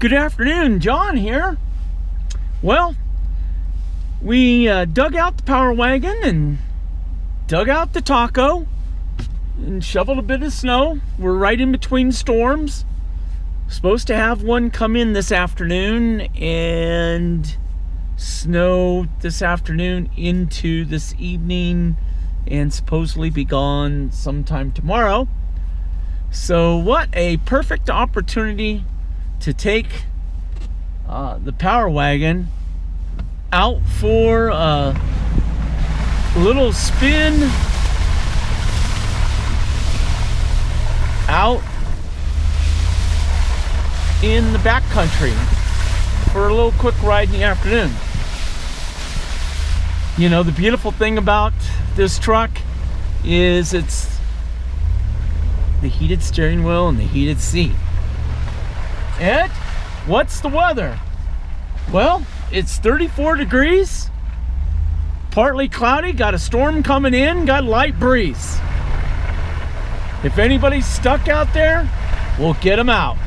Good afternoon, John here. Well, we dug out the Power Wagon and dug out the taco and shoveled a bit of snow. We're right in between storms. Supposed to have one come in this afternoon and snow this afternoon into this evening and supposedly be gone sometime tomorrow. So what a perfect opportunity to take the Power Wagon out for a little spin out in the backcountry for a little quick ride in the afternoon. You know, the beautiful thing about this truck is it's the heated steering wheel and the heated seat. Ed, what's the weather? Well, it's 34 degrees, partly cloudy, got a storm coming in, got a light breeze. If anybody's stuck out there, we'll get them out.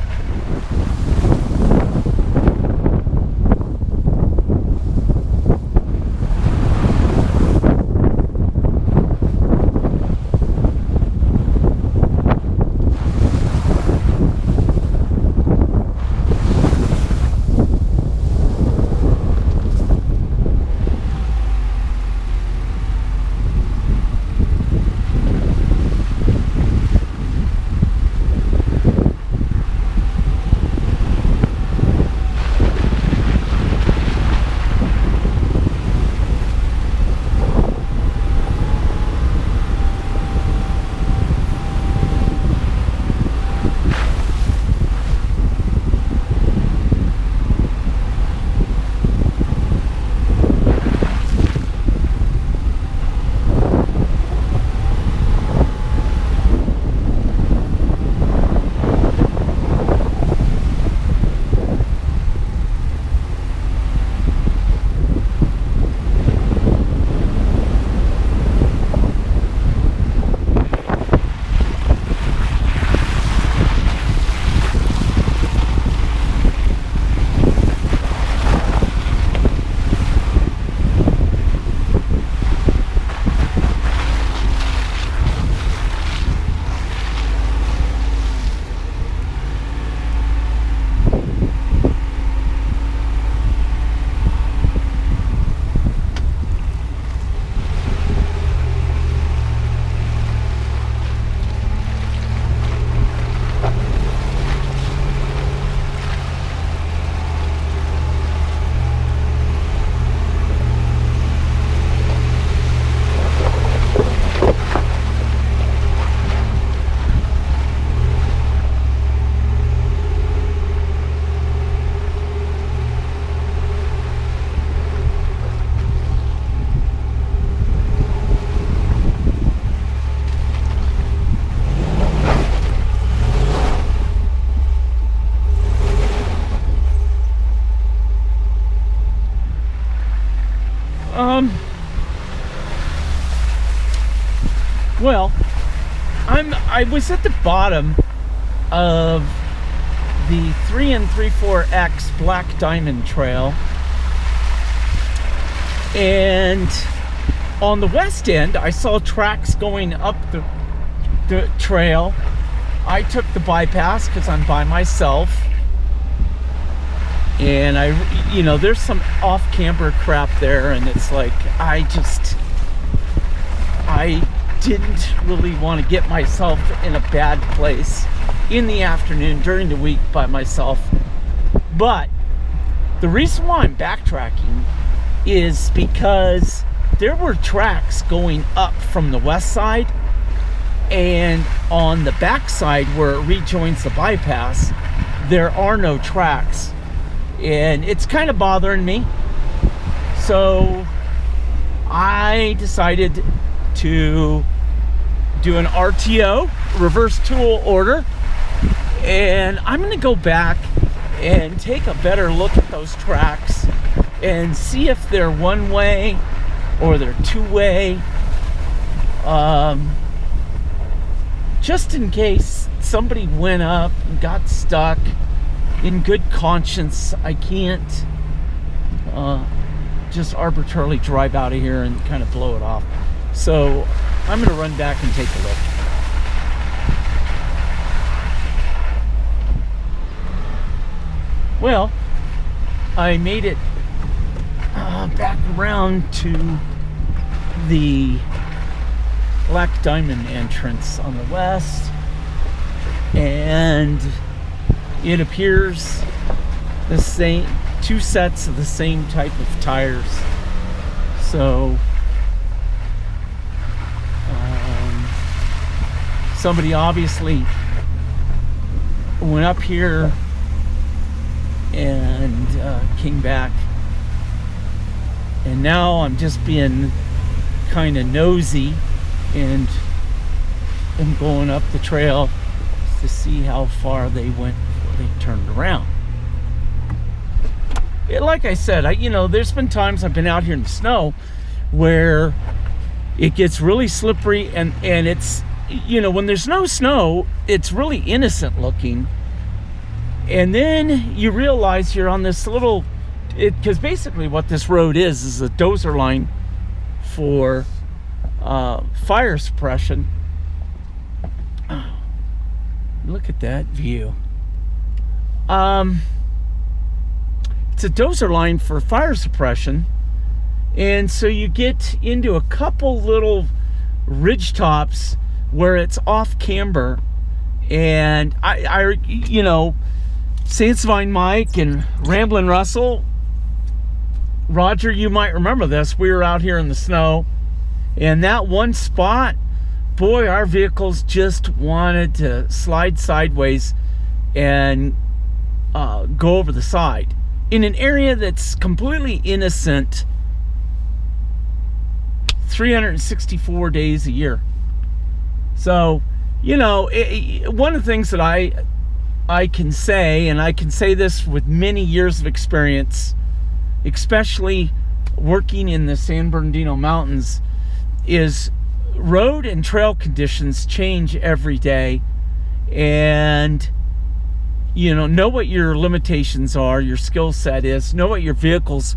Well, I was at the bottom of the 3 3/4X Black Diamond Trail, and on the west end I saw tracks going up the trail. I took the bypass because I'm by myself, and there's some off-camber crap there, and it's like I didn't really want to get myself in a bad place in the afternoon during the week by myself. But the reason why I'm backtracking is because there were tracks going up from the west side, and on the back side where it rejoins the bypass, there are no tracks, and it's kind of bothering me. So I decided to do an RTO, reverse tool order, and I'm going to go back and take a better look at those tracks and see if they're one way or they're two way, just in case somebody went up and got stuck in good conscience, I can't just arbitrarily drive out of here and kind of blow it off. So I'm going to run back and take a look. Well, I made it back around to the Black Diamond entrance on the west, and it appears the same, two sets of the same type of tires. So somebody obviously went up here and came back, and now I'm just being kind of nosy and I'm going up the trail to see how far they went before they turned around. Like I said, there's been times I've been out here in the snow where it gets really slippery, and it's, when there's no snow, it's really innocent looking. And then you realize you're on this little, because basically what this road is a dozer line for fire suppression. Oh, look at that view. It's a dozer line for fire suppression, and so you get into a couple little ridge tops where it's off camber, and I Saintsvine Mike and Ramblin' Russell, Roger, you might remember this. We were out here in the snow, and that one spot, boy, our vehicles just wanted to slide sideways and go over the side in an area that's completely innocent 364 days a year. So, one of the things that I can say, and I can say this with many years of experience, especially working in the San Bernardino Mountains, is road and trail conditions change every day. And know what your limitations are, your skill set is, know what your vehicle's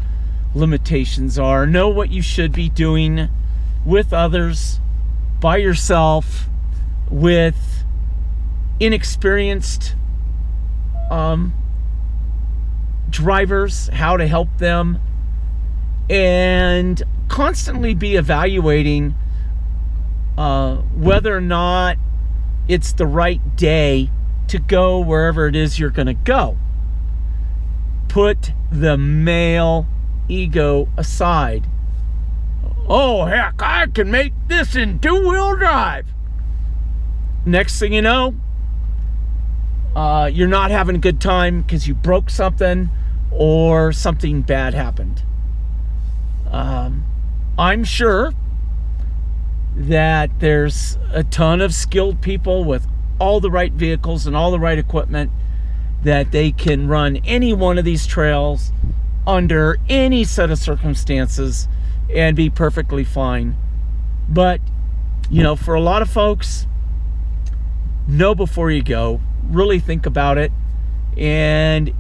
limitations are, know what you should be doing with others, by yourself, with inexperienced drivers, how to help them, and constantly be evaluating whether or not it's the right day to go wherever it is you're going to go. Put the male ego aside. Oh, heck, I can make this in two-wheel drive. Next thing you know, you're not having a good time because you broke something or something bad happened. I'm sure that there's a ton of skilled people with all the right vehicles and all the right equipment that they can run any one of these trails under any set of circumstances and be perfectly fine. But, for a lot of folks, know before you go. Really think about it. And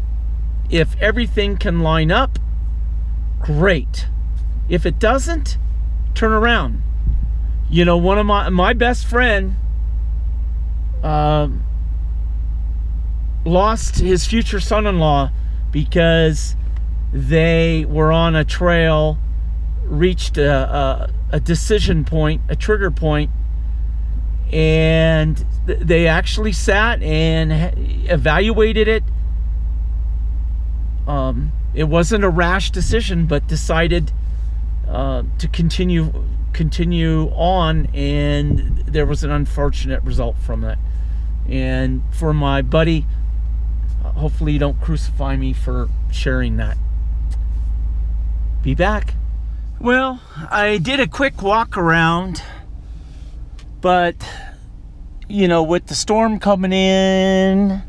if everything can line up, great. If it doesn't, turn around. One of my best friend lost his future son-in-law because they were on a trail, reached a decision point, a trigger point, and they actually sat and evaluated it. It wasn't a rash decision, but decided to continue on, and there was an unfortunate result from that. And for my buddy, hopefully you don't crucify me for sharing that. Be back. Well, I did a quick walk around, but with the storm coming in,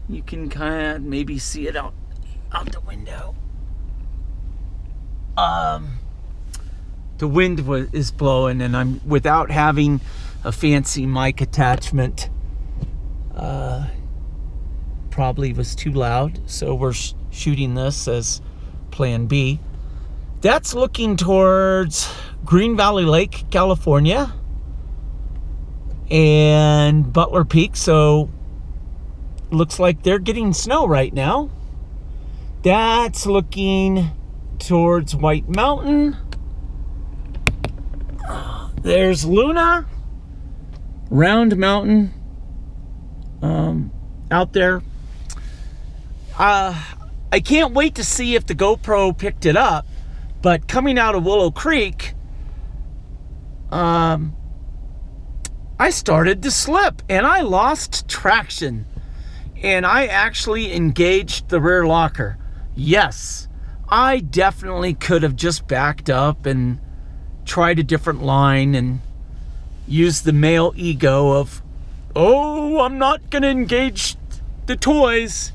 you can kind of maybe see it out the window. The wind is blowing, and I'm without having a fancy mic attachment. probably was too loud, so we're shooting this as plan B. That's looking towards Green Valley Lake, California, and Butler Peak, so looks like they're getting snow right now. That's looking towards White Mountain. There's Luna, Round Mountain, out there. I can't wait to see if the GoPro picked it up, but coming out of Willow Creek, I started to slip and I lost traction, and I actually engaged the rear locker. Yes, I definitely could have just backed up and tried a different line and used the male ego of, oh, I'm not gonna engage the toys.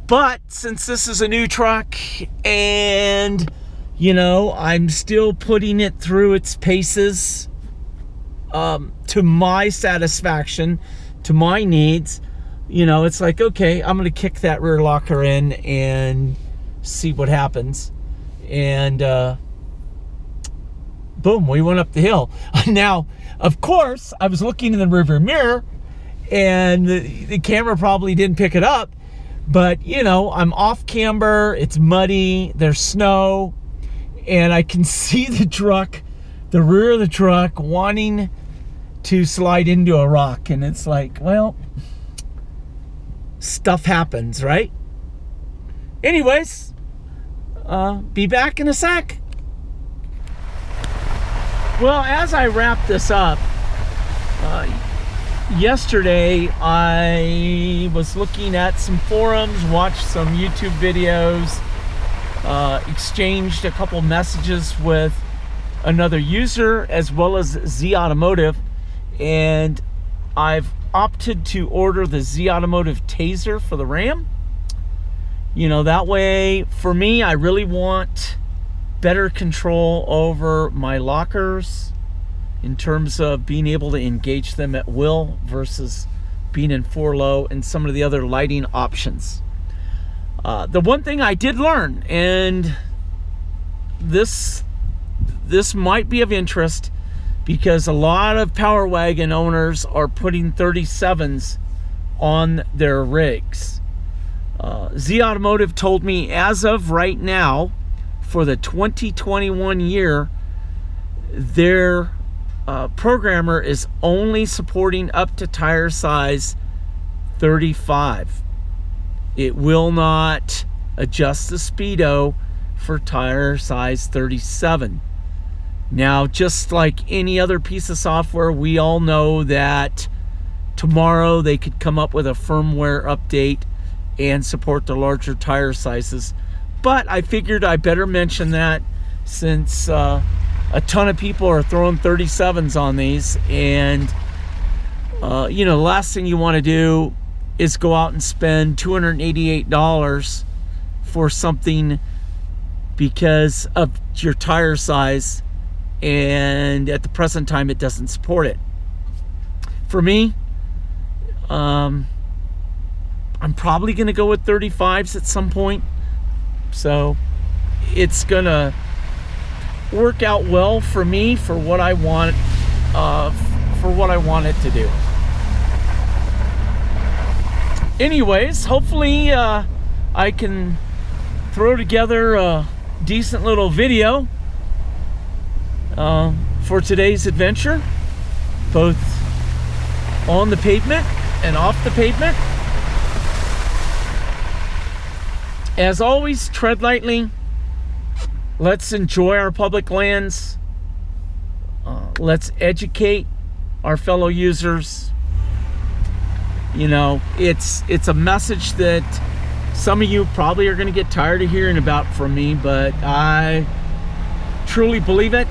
But since this is a new truck and, you know, I'm still putting it through its paces, to my satisfaction, to my needs, you know, it's like, okay, I'm gonna kick that rear locker in and see what happens. And boom, we went up the hill. Now, of course, I was looking in the rearview mirror and the camera probably didn't pick it up, but you know, I'm off camber, it's muddy, there's snow, and I can see the truck, the rear of the truck wanting to slide into a rock, and it's like, well, stuff happens, right? Anyways, be back in a sec. Well, as I wrap this up, yesterday I was looking at some forums, watched some YouTube videos, exchanged a couple messages with another user as well as Z Automotive, and I've opted to order the Z Automotive Taser for the Ram. You know, that way for me, I really want better control over my lockers in terms of being able to engage them at will versus being in 4-low and some of the other lighting options. The one thing I did learn, and this might be of interest because a lot of Power Wagon owners are putting 37s on their rigs. Z Automotive told me as of right now, for the 2021 year, their programmer is only supporting up to tire size 35. It will not adjust the speedo for tire size 37. Now, just like any other piece of software, we all know that tomorrow they could come up with a firmware update and support the larger tire sizes. But I figured I better mention that since a ton of people are throwing 37s on these, and you know, the last thing you want to do is go out and spend $288 for something because of your tire size, and at the present time it doesn't support it. For me, I'm probably going to go with 35s at some point, so it's going to work out well for me for what I want, it to do. Anyways, hopefully I can throw together a decent little video for today's adventure, both on the pavement and off the pavement. As always, tread lightly. Let's enjoy our public lands. Let's educate our fellow users. You know, it's a message that some of you probably are going to get tired of hearing about from me, but I truly believe it.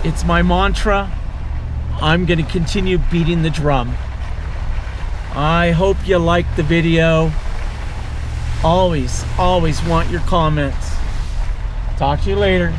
It's my mantra. I'm going to continue beating the drum. I hope you liked the video. Always want your comments. Talk to you later.